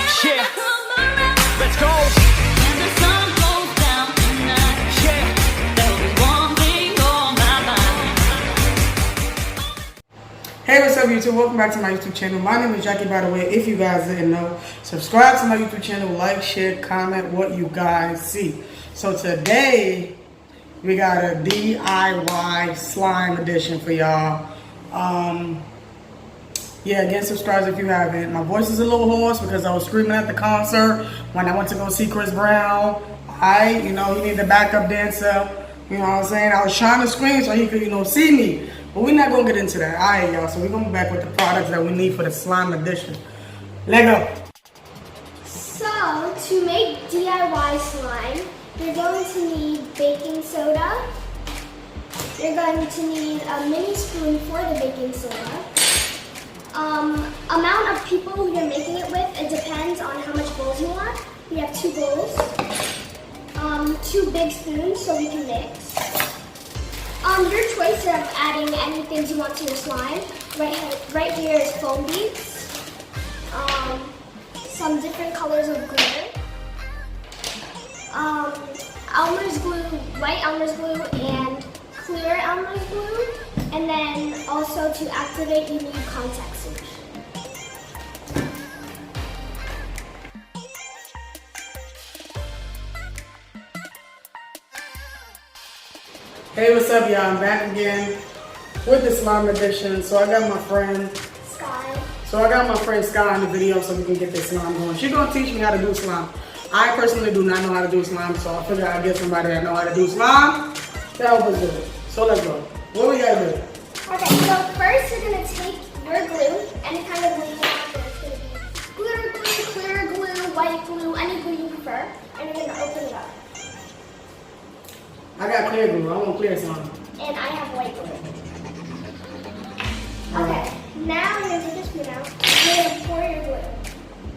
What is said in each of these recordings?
Yeah, let's go. And the sun goes down tonight. Yeah, There'll be one thing on my mind. Hey, what's up YouTube? Welcome back to my YouTube channel. My name is Jackie, by the way, if you guys didn't know. Subscribe to my YouTube channel, like, share, comment what you guys see. So today, we got a DIY slime edition for y'all. Yeah, again, subscribe if you haven't. My voice is a little hoarse because I was screaming at the concert when I went to go see Chris Brown. You know, he needed a backup dancer. You know what I'm saying? I was trying to scream so he could, see me. But we're not going to get into that. All right, y'all. So we're going to be back with the products that we need for the slime edition. Let go. So, to make DIY slime, you're going to need baking soda. You're going to need a mini spoon for the baking soda. Amount of people who you're making it with, it depends on how much bowls you want. We have 2 bowls. 2 big spoons so we can mix. Your choice of adding anything you want to your slime. Right here is foam beads. Some different colors of glitter. Elmer's glue, white Elmer's glue, and clear Elmer's glue. And then also to activate, you need contact solution. Hey, what's up, y'all? I'm back again with the slime edition. So I got my friend Sky in the video so we can get this slime going. She's gonna teach me how to do slime. I personally do not know how to do slime, so I figured I'd get somebody that know how to do slime to help us do it. So let's go. What we gotta do? Okay, so first you're gonna take your glue, any kind of glue you want. There's gonna be glitter glue, clear glue, white glue, any glue you prefer, and you're gonna open it up. I got clear glue. I want clear slime. And I have white glue. Okay, now you're gonna take a spoon out. You're gonna pour your glue.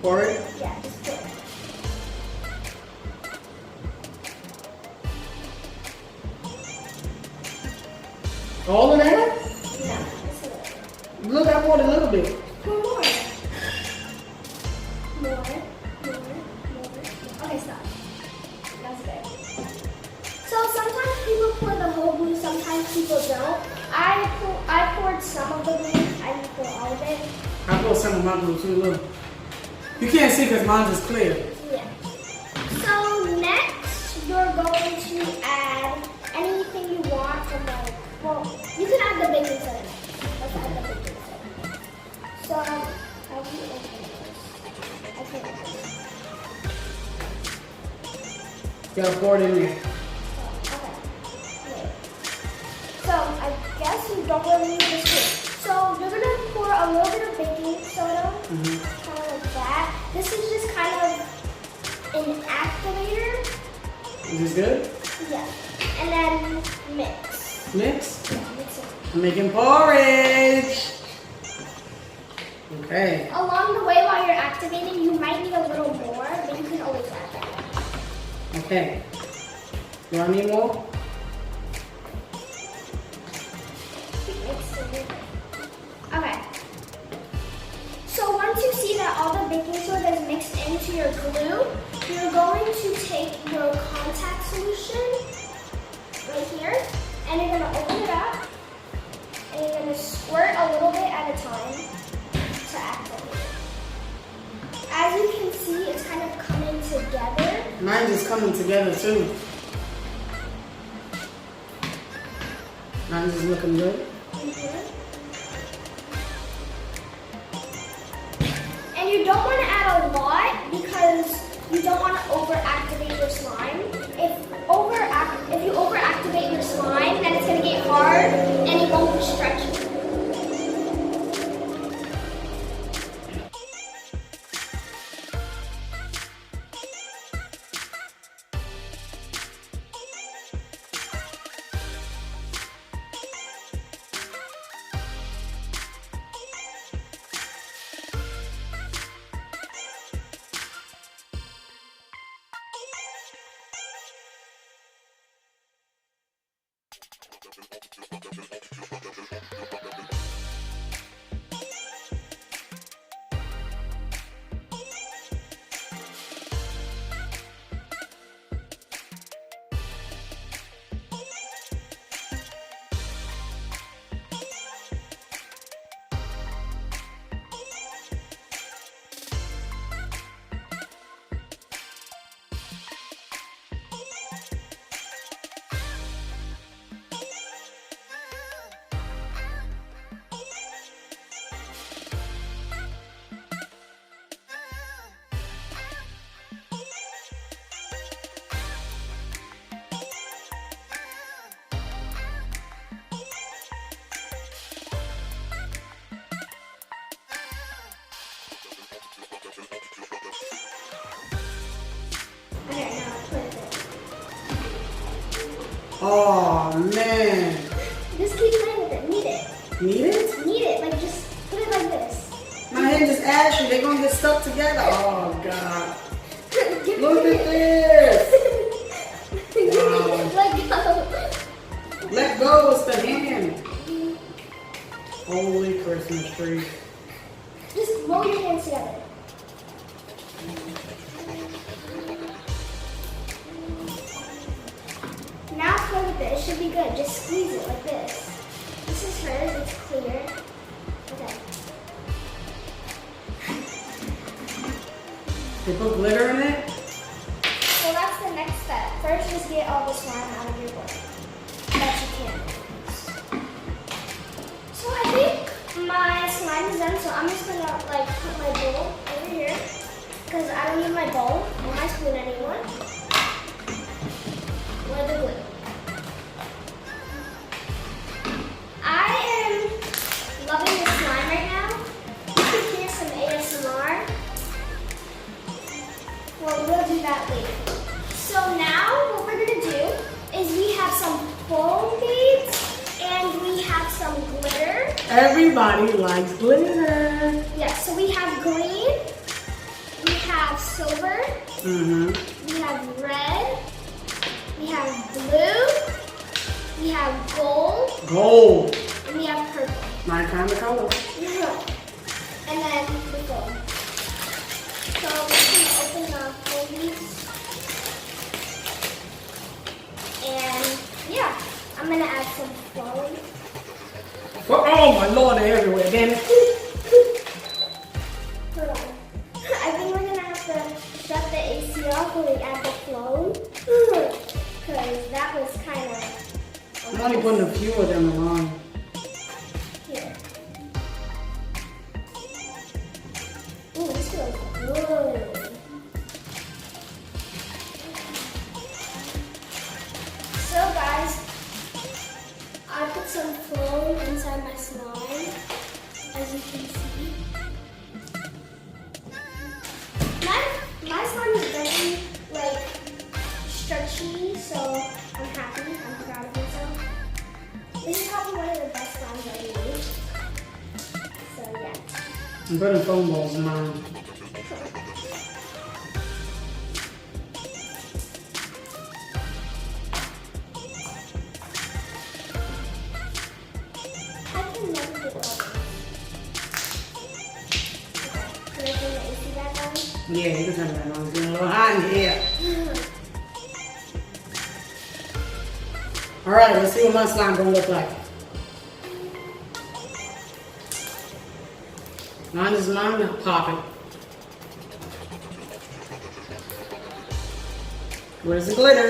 Pour it? Yeah, just pour it. All of that? No, just a little. Look, I poured a little bit. Pour more. More. Okay, stop. That's good. So sometimes people pour the whole glue, sometimes people don't. I poured some of the glue. I didn't pour all of it. I poured some of my glue too. Look. You can't see because mine is clear. Yeah. So next, you're going to add anything you want from you can add the baking soda. Let's add the baking soda. So, how do you open this? I can't open it. You gotta pour it in there. Okay. Wait. So, I guess you don't really need this spoon. So, you're gonna pour a little bit of baking soda, kind of like that. This is just kind of an activator. Is this good? Yeah. And then mix. Mix? Yeah, mix it. I'm making porridge. Okay. Along the way while you're activating, you might need a little more, but you can always add that. Okay. Do I need more? Okay. So once you see that all the baking soda is mixed into your glue, you're going to take your contact solution right here, and you're going to open it up, and you're going to squirt a little bit at a time to activate it. As you can see, it's kind of coming together. Mine's just coming together too. Mine's just looking good. And you don't want to add a lot because you don't want to over-activate your slime. If you over-activate your slime, then it's going to get hard and it won't be stretchy. Oh man. Just keep playing with it. Knead it. Need it? Knead it. Like just put it like this. My hands is ashy. They're gonna get stuck together. Oh god. Give Look it. at this. Let go. Let go. It's the hand. Holy Christmas tree. Just roll your hands together. Now play with it. It should be good. Just squeeze it like this. This is hers. It's clear. Okay. They put glitter in it? So that's the next step. First, just get all the slime out of your bowl. That you can. So I think my slime is done. So I'm just gonna like put my bowl over here because I don't need my bowl or my spoon anymore. Or the glue. I am loving the slime right now. You can hear some ASMR. Well, we'll do that later. So now what we're gonna do is we have some foam beads and we have some glitter. Everybody likes glitter. Yeah, so we have green, we have silver, Mm-hmm. we have red, we have blue, we have gold, Gold. and we have purple. My kind of color. And then the gold. So we can open the foam beads. And yeah, I'm gonna add some flowing. Oh my lord, they're everywhere, damn it. Hold on. I think we're gonna have to shut the AC off when we add the flow. Because that was kind of. I'm only putting a few of them on. Here. Ooh, this feels good. So guys, I put some foam inside my slime, as you can see. My slime is very like stretchy, so I'm happy. I'm proud of myself. This is probably one of the best slimes I made. So yeah. I'm putting foam balls in mine. I can never get all this. Okay, can I turn the AC back on? Yeah, you can turn that on. It's getting a little hot in here. Alright, let's see what my slime gonna look like. Mine is mine now popping. Where's the glitter?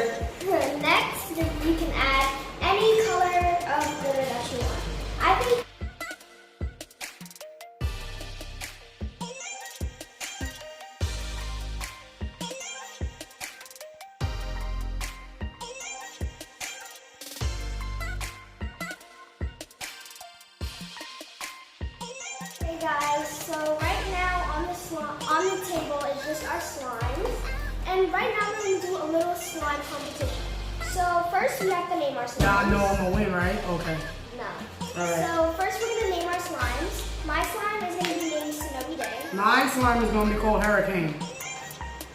Next, you can add any color of glitter that you want. I think Hey guys, so right now on the table is just our slimes. And right now we're going to do a little slime competition. So first we have to name our slimes. Y'all know I'm gonna win, right? Okay. No. Alright. So first we're going to name our slimes. My slime is going to be named Snowy Day. My slime is gonna be called Hurricane.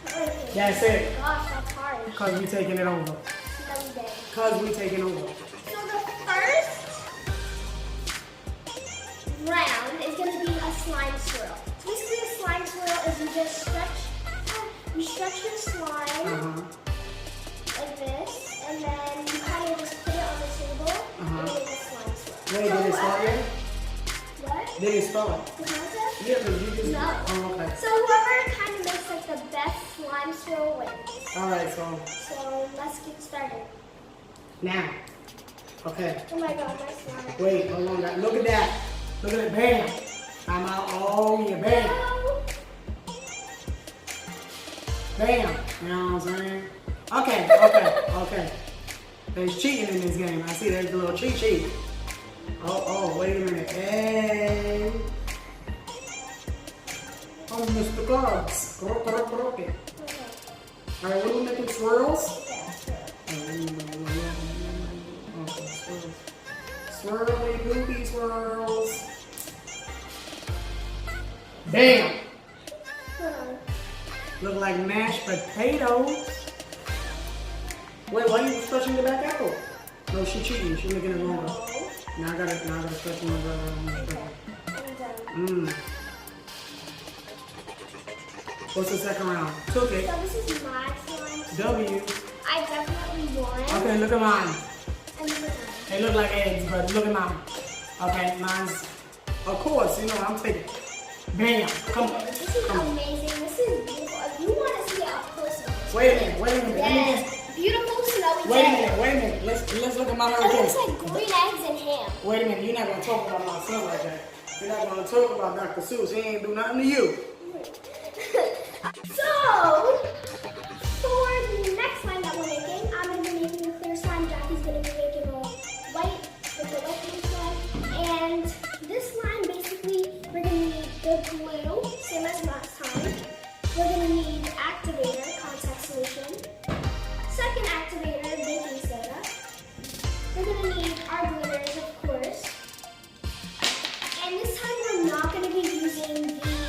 Hurricane. That's it. Gosh, that's hard. Cause we taking it over. Snowy Day. Cause we taking over. So the first round is going to be a slime swirl. So basically a slime swirl is you just stretch your slime like this, and then you kind of just put it on the table and make a slime swirl. Wait, did it start yet? What? Did it start? The concept? Yeah, but you just... No. Oh, okay. So whoever kind of makes like the best slime swirl wins. Alright, so So let's get started. now. Okay. Oh my god, my slime. Wait, hold on. Look at that. Look at it. Bam. I'm out. Oh, yeah. Bam. Oh. Bam. You know what I'm saying? Okay. There's cheating in this game. I see there's a little cheat sheet. Oh, wait a minute. Hey. Oh, Mr. Gloves. Okay. Okay. Alright, what are we making? Swirls? Yeah, swirl. swirly poopy swirls. Bam! Look like mashed potatoes. Wait, why are you stretching the back out? No, she cheating. She making it longer. Now I gotta stretch it over. What's the second round? Took it. So this is my slime. W. I definitely won. Okay, look at mine. And look at mine. They look like eggs, but look at mine. Okay, mine's, of course, you know what I'm taking. Bam, come on. This is amazing. This is beautiful. If you want to see it up close. Wait a minute. Yes. Beautiful snowy Wait a day. minute. Let's look at my It hurricane. looks like green eggs and ham. Wait a minute, you're not gonna talk about my son like that. You're not gonna talk about Dr. Seuss. He ain't do nothing to you. So, for the next slime that we're making, I'm going to be making a clear slime. Jackie's going to be making a white with the white paint slime. And this slime, basically, we're going to need the glue, same as last time. We're going to need activator, contact solution. Second activator, baking soda. We're going to need our glitters, of course. And this time, we're not going to be using the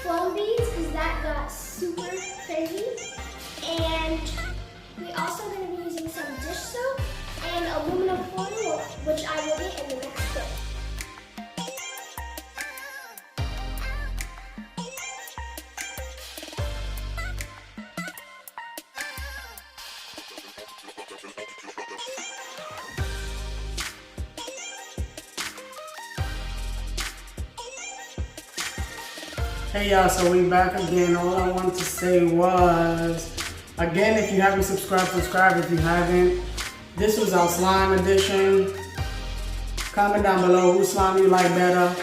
flow beads because that got super crazy. And we also going to be using some dish soap and aluminum foil, which I will get in the next clip. Hey y'all, so we back again. All I wanted to say was, again, if you haven't subscribed, subscribe if you haven't. This was our slime edition. Comment down below whose slime you like better.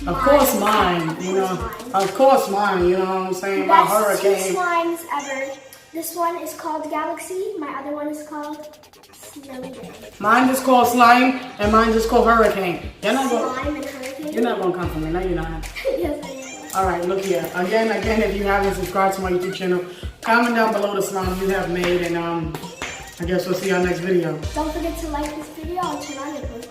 Of course mine, you know. Of course mine, you know what I'm saying? My Best hurricane. two slimes ever. This one is called Galaxy. My other one is called Snowy Day. Mine just called slime and mine just called hurricane. You're not Slime and hurricane. gonna come for me. No, you're not. Yes, I am. Alright, look here. Again, if you haven't subscribed to my YouTube channel, comment down below the slime you have made, and I guess we'll see y'all next video. Don't forget to like this video and turn on your post